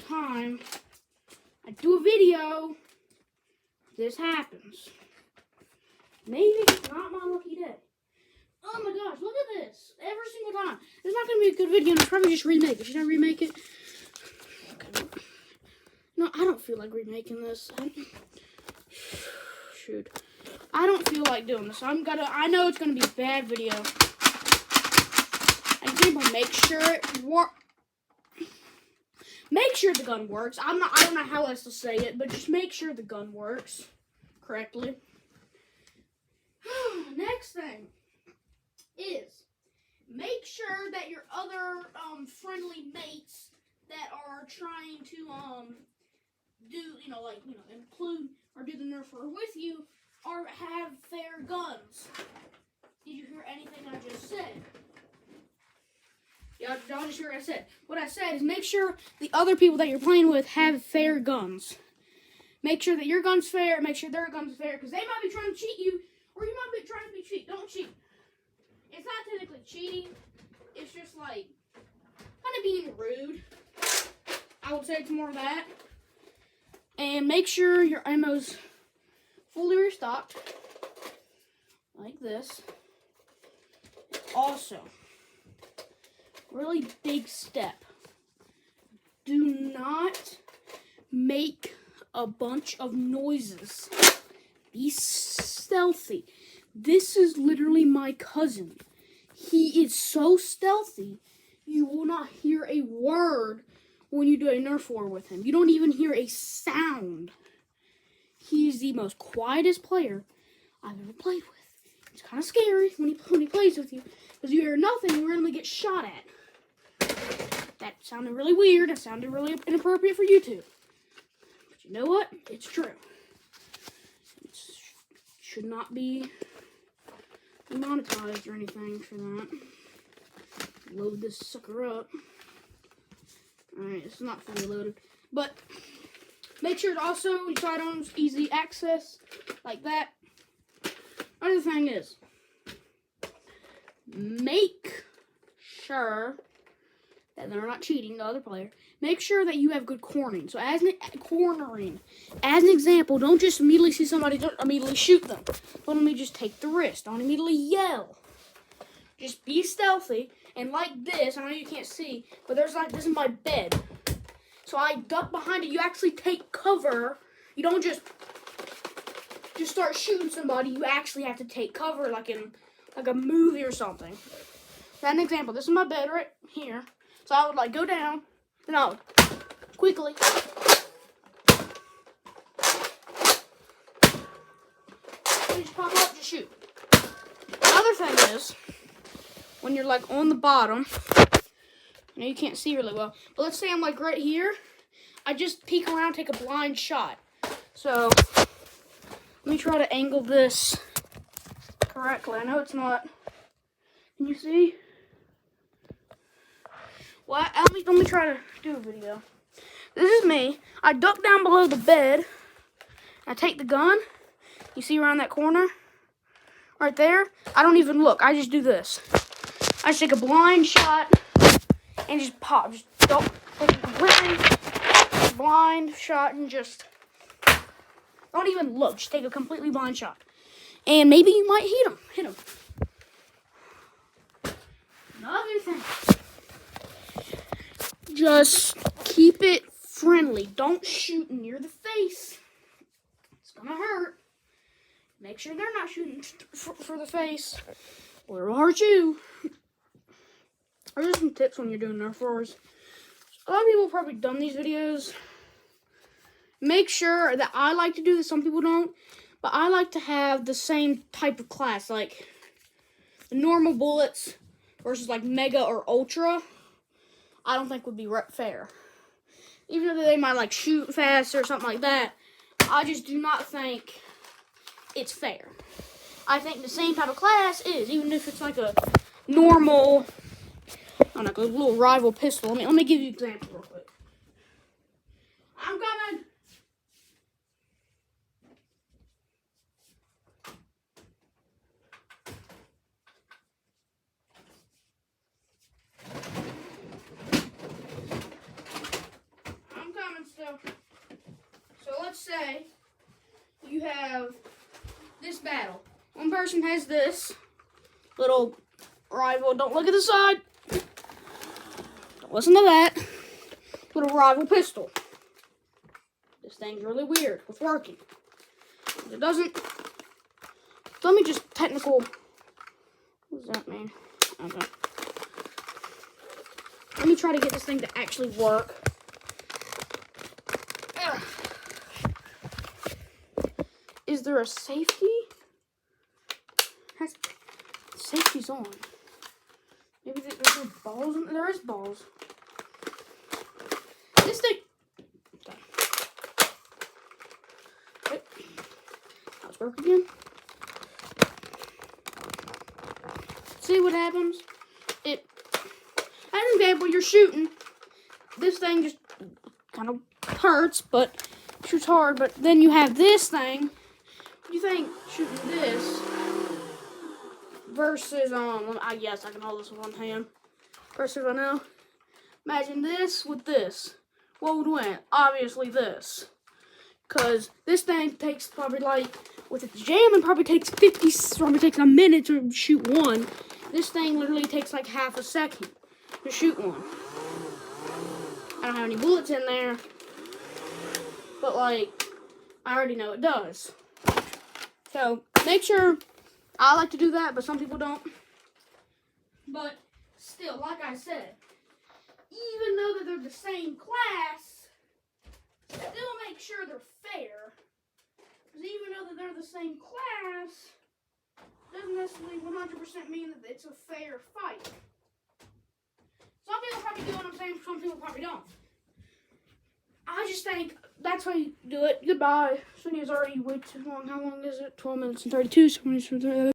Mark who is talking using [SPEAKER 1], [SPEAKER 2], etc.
[SPEAKER 1] time I do a video, this happens. Maybe it's not my lucky day. Oh my gosh, look at this. Every single time. It's not going to be a good video, and I'll probably just remake it. Should I remake it? Okay. No, I don't feel like remaking this. Shoot. I don't feel like doing this. I know it's going to be a bad video. And people make sure it works. Make sure the gun works. I don't know how else to say it, but just make sure the gun works correctly. Next thing is make sure that your other friendly mates that are trying to include or do the Nerf war with you have fair guns. Did you hear anything I just said? Y'all just hear what I said. What I said is make sure the other people that you're playing with have fair guns. Make sure that your gun's fair. Make sure their gun's fair, because they might be trying to cheat you, or you might be trying to be cheat. Don't cheat. It's not technically cheating. It's just like kind of being rude. I would say it's more of that. And make sure your ammo's fully restocked, like this. Also, really big step. Do not make a bunch of noises. Be stealthy. This is literally my cousin. He is so stealthy, you will not hear a word when you do a Nerf war with him. You don't even hear a sound. He is the most quietest player I've ever played with. It's kind of scary when he plays with you, because you hear nothing and you randomly get shot at. That sounded really weird. That sounded really inappropriate for YouTube. But you know what? It's true. It should not be monetized or anything for that. Load this sucker up. Alright, it's not fully loaded. But make sure to also sidearms easy access like that. Other thing is, make sure that they're not cheating the other player. Make sure that you have good cornering. So as an example, don't just immediately see somebody, don't immediately shoot them. Don't immediately just take the risk. Don't immediately yell. Just be stealthy. And like this, I know you can't see, but there's like, this is my bed. So I duck behind it. You actually take cover. You don't just start shooting somebody. You actually have to take cover like in like a movie or something. That's an example. This is my bed right here. So I would like go down, and I would quickly just pop up, just shoot. Another thing is, when you're like on the bottom, I know you can't see really well, but let's say I'm like right here, I just peek around, take a blind shot. So let me try to angle this correctly. I know it's not. Can you see? Well, let me try to do a video. This is me. I duck down below the bed. I take the gun. You see around that corner? Right there. I don't even look. I just do this. I just take a blind shot and just pop. Just don't take a completely blind shot and just don't even look. Just take a completely blind shot. And maybe you might hit him. Another thing. Just keep it friendly. Don't shoot near the face. It's gonna hurt. Make sure they're not shooting for the face, or it'll hurt you. Or just some tips when you're doing Nerf wars. A lot of people have probably done these videos. Make sure that I like to do this. Some people don't, but I like to have the same type of class, like the normal bullets versus like Mega or Ultra. I don't think would be fair. Even if they might like shoot fast or something like that, I just do not think it's fair. I think the same type of class is, even if it's like a normal, I don't know, like a little rival pistol. Let me give you an example real quick. I'm coming. I'm say you have this battle. One person has this little rival. Don't look at the side. Don't listen to that. Little rival pistol. This thing's really weird with working. It doesn't. Let me just technical. What does that mean? Okay. Let me try to get this thing to actually work. Ugh. Is there a safety? Safety's on. Maybe there's no balls in there. There is balls. This thing. Okay. Let's work again. See what happens? As an example, you're shooting. This thing just kind of hurts, but shoots hard. But then you have this thing. You think shooting this versus I guess I can hold this with one hand. Versus right now. Imagine this with this. What would win? Obviously this. Cause this thing takes probably like with its jamming probably takes a minute to shoot one. This thing literally takes like half a second to shoot one. I don't have any bullets in there, but like I already know it does. So make sure. I like to do that, but some people don't. But still, like I said, even though that they're the same class, still make sure they're fair. Because even though that they're the same class, doesn't necessarily 100% mean that it's a fair fight. Some people probably do what I'm saying, some people probably don't. I just think that's how you do it. Goodbye. Sydney is already way too long. How long is it? 12 minutes and 32 seconds.